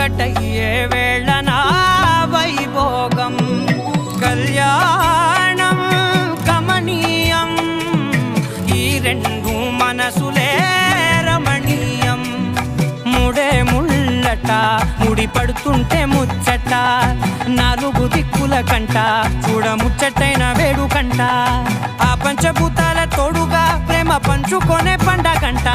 ఒక్కటయ్యే వేళ నా వైభోగం కళ్యాణం కమనీయం ఈ రెండు మనసులే రమణీయం ముడే ముళ్ళట ముడి పడుతుంటే ముచ్చట నాలుగు దిక్కుల కంట చూడ ముచ్చటైన వేడుకంట ఆ పంచభూతాల తోడుగా ప్రేమ పంచుకొనే పండగంట